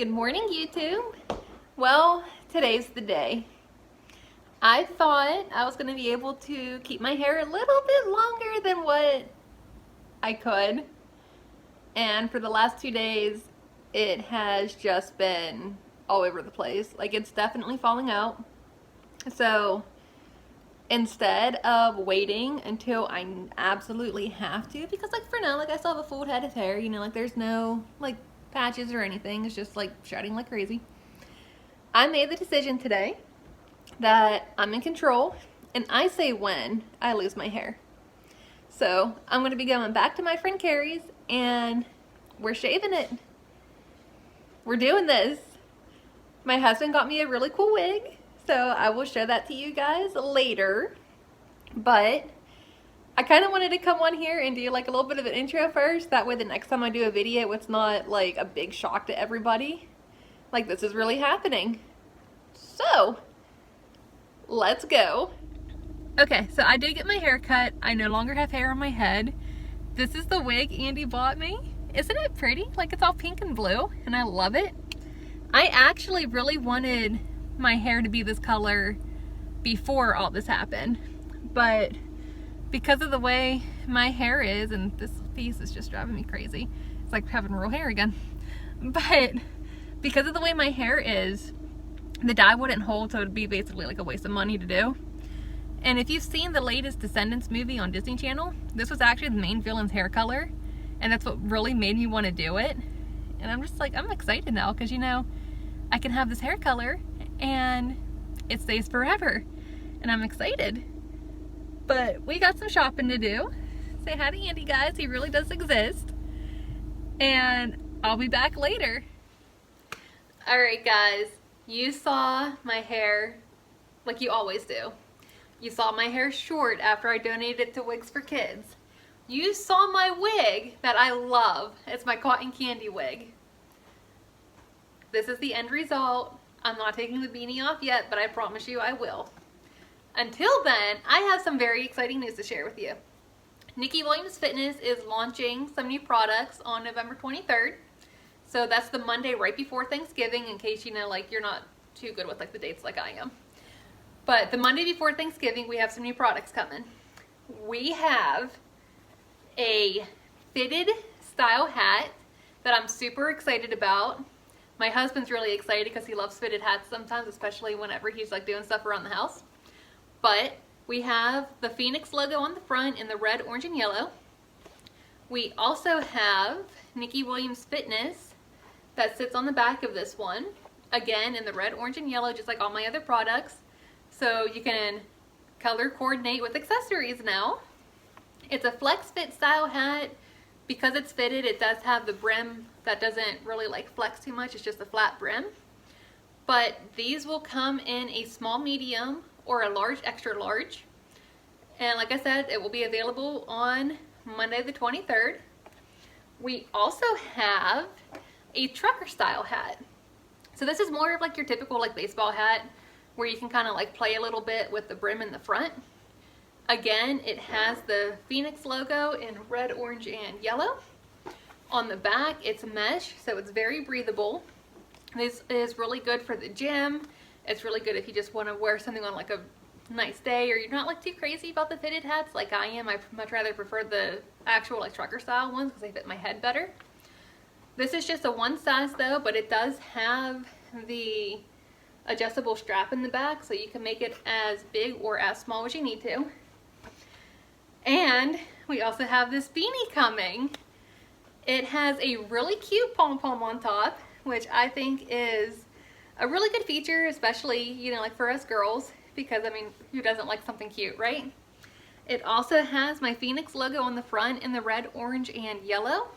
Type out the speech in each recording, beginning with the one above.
Good morning, YouTube. Well, today's the day. I thought I was going to be able to keep my hair a little bit longer than what I could. And for the last 2 days, it has just been all over the place. Like, it's definitely falling out. So instead of waiting until I absolutely have to, because like for now, like I still have a full head of hair, you know, like there's no like patches or anything. It's just like shedding like crazy. I made the decision today that I'm in control and I say when I lose my hair. So I'm going to be going back to my friend Carrie's and we're shaving it. We're doing this. My husband got me a really cool wig, so I will show that to you guys later. But I kind of wanted to come on here and do like a little bit of an intro first. That way the next time I do a video, it's not like a big shock to everybody. Like, this is really happening. So, let's go. Okay, so I did get my hair cut. I no longer have hair on my head. This is the wig Andy bought me. Isn't it pretty? Like, it's all pink and blue, and I love it. I actually really wanted my hair to be this color before all this happened. But because of the way my hair is, and this piece is just driving me crazy. It's like having real hair again. But because of the way my hair is, the dye wouldn't hold, so it would be basically like a waste of money to do. And if you've seen the latest Descendants movie on Disney Channel, this was actually the main villain's hair color, and that's what really made me want to do it. And I'm just like, I'm excited now, because you know, I can have this hair color, and it stays forever. And I'm excited. But we got some shopping to do. Say hi to Andy, guys. He really does exist. And I'll be back later. Alright guys, you saw my hair like you always do. You saw my hair short after I donated it to Wigs for Kids. You saw my wig that I love. It's my cotton candy wig. This is the end result. I'm not taking the beanie off yet, but I promise you I will. Until then, I have some very exciting news to share with you. Nikki Fitness is launching some new products on November 23rd. So that's the Monday right before Thanksgiving, in case you know, like, you're not too good with like the dates like I am. But the Monday before Thanksgiving, we have some new products coming. We have a fitted style hat that I'm super excited about. My husband's really excited because he loves fitted hats sometimes, especially whenever he's like doing stuff around the house. But we have the Phoenix logo on the front in the red, orange, and yellow. We also have Nikki Fitness that sits on the back of this one. Again, in the red, orange, and yellow, just like all my other products. So you can color coordinate with accessories now. It's a flex fit style hat. Because it's fitted, it does have the brim that doesn't really like flex too much. It's just a flat brim. But these will come in a small, medium, or a large, extra large. And like I said, it will be available on Monday the 23rd. We also have a trucker style hat. So this is more of like your typical like baseball hat where you can kind of like play a little bit with the brim in the front. Again, it has the Phoenix logo in red, orange, and yellow. On the back, it's mesh, so it's very breathable. This is really good for the gym. It's really good if you just want to wear something on like a nice day, or you're not like too crazy about the fitted hats like I am. I much rather prefer the actual like trucker style ones because they fit my head better. This is just a one size though, but it does have the adjustable strap in the back, so you can make it as big or as small as you need to. And we also have this beanie coming. It has a really cute pom-pom on top, which I think is a really good feature, especially, you know, like for us girls, because I mean, who doesn't like something cute, right? It also has my Phoenix logo on the front in the red, orange, and yellow.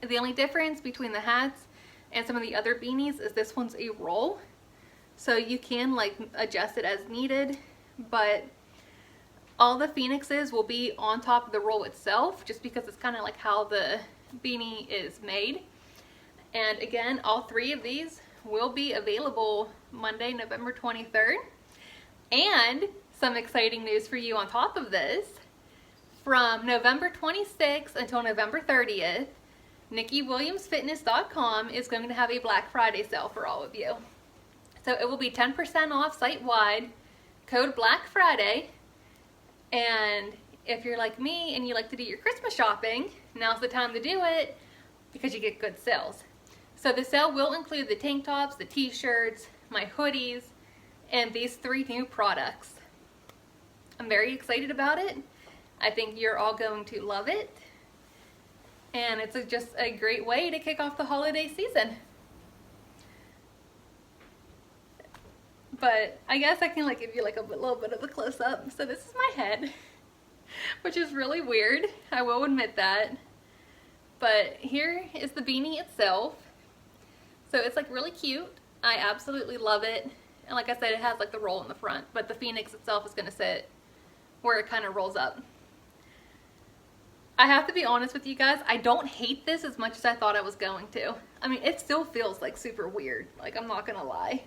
The only difference between the hats and some of the other beanies is this one's a roll. So you can like adjust it as needed, but all the Phoenixes will be on top of the roll itself, just because it's kind of like how the beanie is made. And again, all three of these will be available Monday, November 23rd. And some exciting news for you on top of this. From November 26th until November 30th, nikkiwilliamsfitness.com is going to have a Black Friday sale for all of you. So it will be 10% off site-wide, code Black Friday, and if you're like me and you like to do your Christmas shopping, now's the time to do it because you get good sales. So the sale will include the tank tops, the t-shirts, my hoodies, and these 3 new products. I'm very excited about it. I think you're all going to love it. And it's just a great way to kick off the holiday season. But I guess I can like give you like a little bit of a close-up. So this is my head, which is really weird. I will admit that. But here is the beanie itself. So it's like really cute. I absolutely love it. And like I said, it has like the roll in the front, but the phoenix itself is gonna sit where it kind of rolls up. I have to be honest with you guys, I don't hate this as much as I thought I was going to. I mean, it still feels like super weird, like I'm not gonna lie.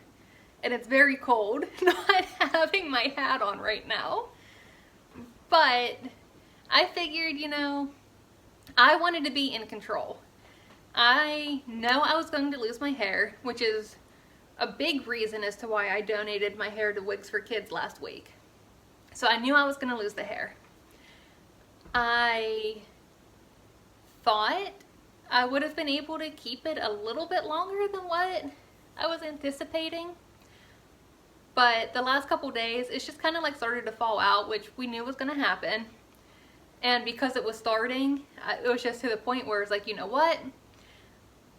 And it's very cold not having my hat on right now. But I figured, you know, I wanted to be in control. I know I was going to lose my hair, which is a big reason as to why I donated my hair to Wigs for Kids last week. So I knew I was going to lose the hair. I thought I would have been able to keep it a little bit longer than what I was anticipating. But the last couple days, it's just kind of like started to fall out, which we knew was going to happen. And because it was starting, it was just to the point where it's like, you know what?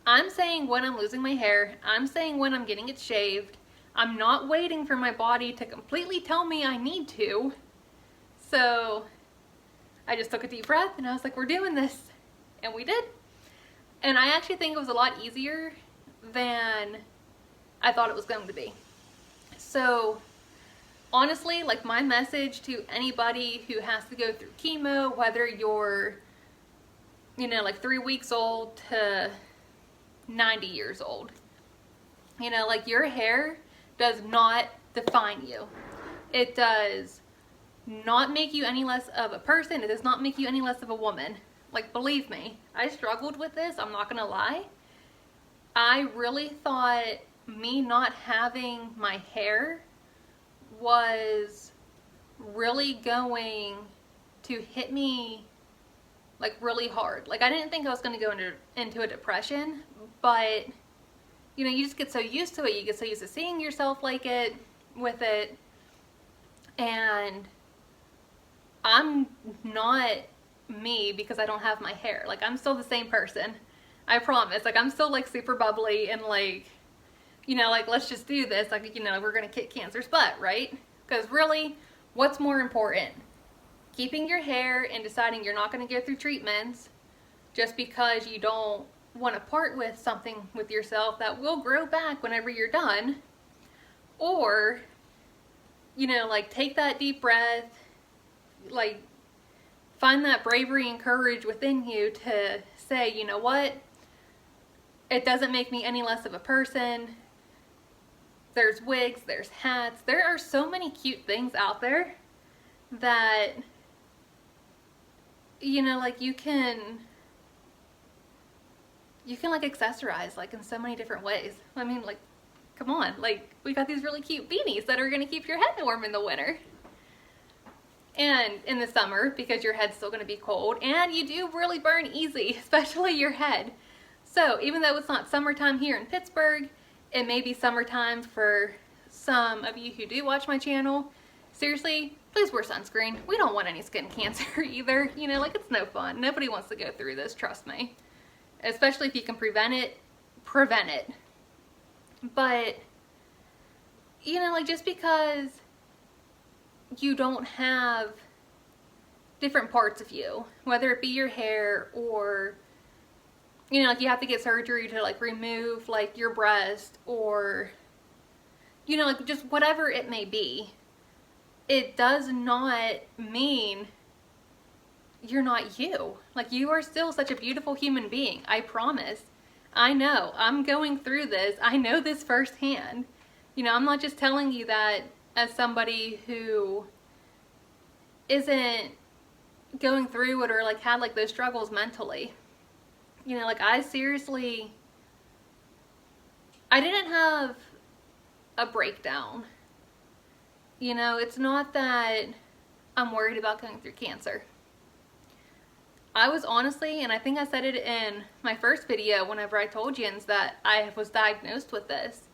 I'm saying when I'm losing my hair. I'm saying when I'm getting it shaved. I'm not waiting for my body to completely tell me I need to. So I just took a deep breath and I was like, we're doing this. And we did. And I actually think it was a lot easier than I thought it was going to be. So honestly, like my message to anybody who has to go through chemo, whether you're, you know, like 3 weeks old to 90 years old, you know, like your hair does not define you. It does not make you any less of a person. It does not make you any less of a woman. Like, believe me, I struggled with this. I'm not gonna lie. I really thought me not having my hair was really going to hit me like really hard. Like I didn't think I was going to go into a depression, but you know, you just get so used to it. You get so used to seeing yourself like it, with it, and I'm not me because I don't have my hair. Like I'm still the same person. I promise. Like I'm still like super bubbly and like, you know, like let's just do this. Like, you know, we're going to kick cancer's butt, right? Because really, what's more important? Keeping your hair and deciding you're not going to go through treatments just because you don't want to part with something with yourself that will grow back whenever you're done. Or, you know, like take that deep breath, like find that bravery and courage within you to say, you know what? It doesn't make me any less of a person. There's wigs, there's hats. There are so many cute things out there that, you know, like you can like accessorize like in so many different ways. I mean, like, come on, like we got these really cute beanies that are gonna keep your head warm in the winter and in the summer because your head's still gonna be cold, and you do really burn easy, especially your head. So even though it's not summertime here in Pittsburgh, it may be summertime for some of you who do watch my channel. Seriously, please wear sunscreen. We don't want any skin cancer either. You know, like it's no fun. Nobody wants to go through this, trust me. Especially if you can prevent it, prevent it. But, you know, like just because you don't have different parts of you, whether it be your hair or, you know, like you have to get surgery to like remove like your breast or, you know, like just whatever it may be, it does not mean you're not you. Like you are still such a beautiful human being. I promise. I know. I'm going through this. I know this firsthand. You know, I'm not just telling you that as somebody who isn't going through it or like had like those struggles mentally. You know, like I didn't have a breakdown. You know, it's not that I'm worried about going through cancer. I was honestly, and I think I said it in my first video whenever I told Jens that I was diagnosed with this,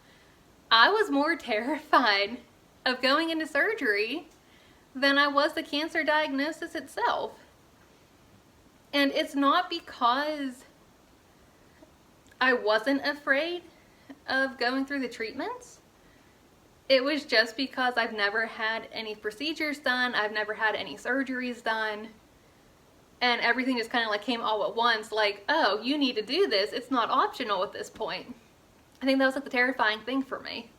I was more terrified of going into surgery than I was the cancer diagnosis itself. And it's not because I wasn't afraid of going through the treatments. It was just because I've never had any procedures done, I've never had any surgeries done, and everything just kind of like came all at once, like, oh, you need to do this, it's not optional at this point. I think that was like the terrifying thing for me.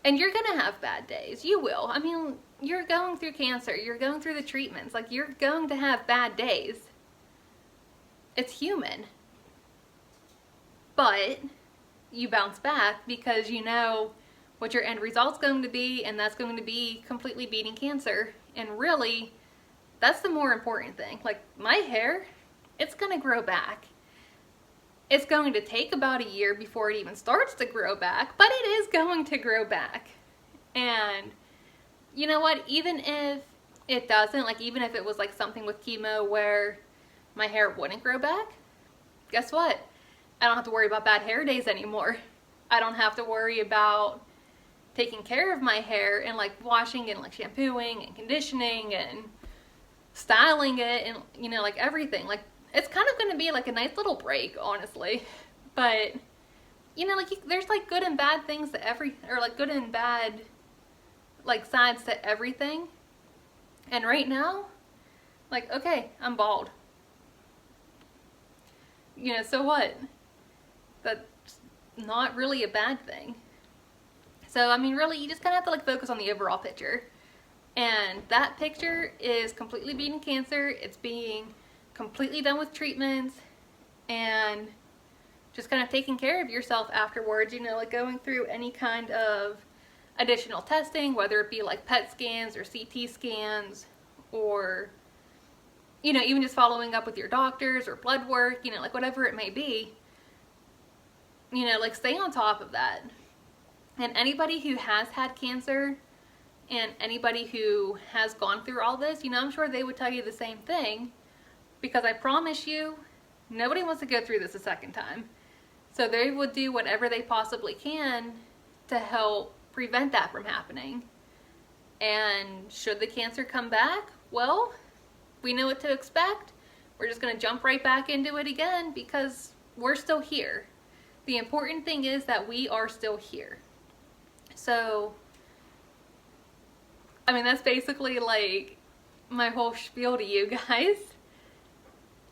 And you're gonna have bad days, you will. I mean, you're going through cancer, you're going through the treatments, like you're going to have bad days. It's human. But you bounce back because you know what your end result's going to be, and that's going to be completely beating cancer. And really, that's the more important thing. Like my hair, it's gonna grow back. It's going to take about a year before it even starts to grow back, but it is going to grow back. And you know what, even if it doesn't, like even if it was like something with chemo where my hair wouldn't grow back, guess what? I don't have to worry about bad hair days anymore. I don't have to worry about taking care of my hair and like washing and like shampooing and conditioning and styling it and, you know, like everything. Like it's kind of going to be like a nice little break, honestly. But you know, like there's like good and bad things to like good and bad like sides to everything. And right now, like, okay, I'm bald. You know, so what? That's not really a bad thing. So, I mean, really, you just kind of have to like focus on the overall picture. And that picture is completely beating cancer. It's being completely done with treatments and just kind of taking care of yourself afterwards, you know, like going through any kind of additional testing, whether it be like PET scans or CT scans, or, you know, even just following up with your doctors or blood work, you know, like whatever it may be, you know, like stay on top of that. And anybody who has had cancer and anybody who has gone through all this, you know, I'm sure they would tell you the same thing, because I promise you, nobody wants to go through this a second time. So they would do whatever they possibly can to help prevent that from happening. And should the cancer come back, well, we know what to expect. We're just going to jump right back into it again because we're still here. The important thing is that we are still here. So, I mean, that's basically like my whole spiel to you guys.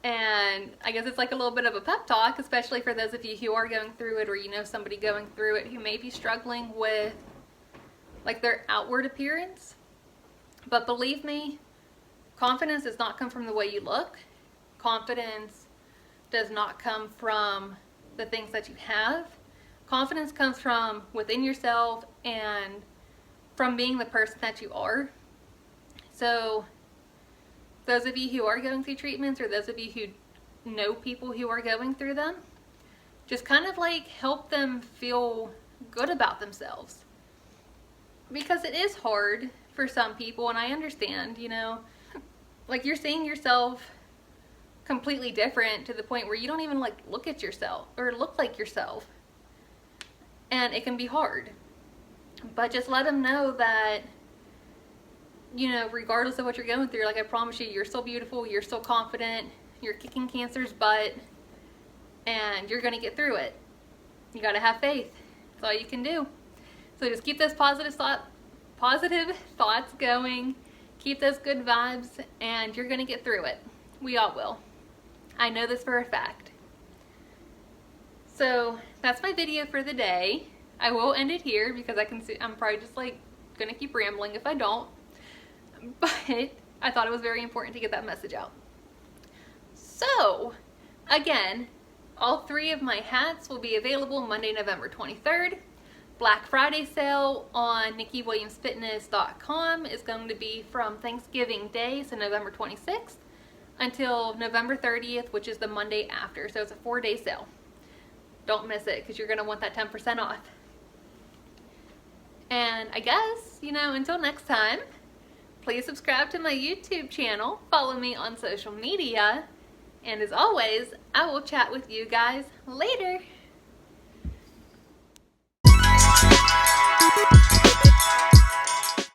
And I guess it's like a little bit of a pep talk, especially for those of you who are going through it, or you know somebody going through it who may be struggling with like their outward appearance. But believe me, confidence does not come from the way you look. Confidence does not come from the things that you have. Confidence comes from within yourself and from being the person that you are. So those of you who are going through treatments, or those of you who know people who are going through them, just kind of like help them feel good about themselves. Because it is hard for some people, and I understand, you know, like you're seeing yourself completely different to the point where you don't even like look at yourself or look like yourself. And it can be hard. But just let them know that, you know, regardless of what you're going through, like I promise you, you're still beautiful, you're still confident, you're kicking cancer's butt, and you're going to get through it. You got to have faith. That's all you can do. So just keep those positive thoughts going, keep those good vibes, and you're going to get through it. We all will. I know this for a fact. So that's my video for the day. I will end it here because I can see I'm probably just like going to keep rambling if I don't. But I thought it was very important to get that message out. So, again, all 3 of my hats will be available Monday, November 23rd. Black Friday sale on nikkiwilliamsfitness.com is going to be from Thanksgiving Day, so November 26th, until November 30th, which is the Monday after. So it's a 4-day sale. Don't miss it because you're going to want that 10% off. And I guess, you know, until next time, please subscribe to my YouTube channel, follow me on social media, and as always, I will chat with you guys later.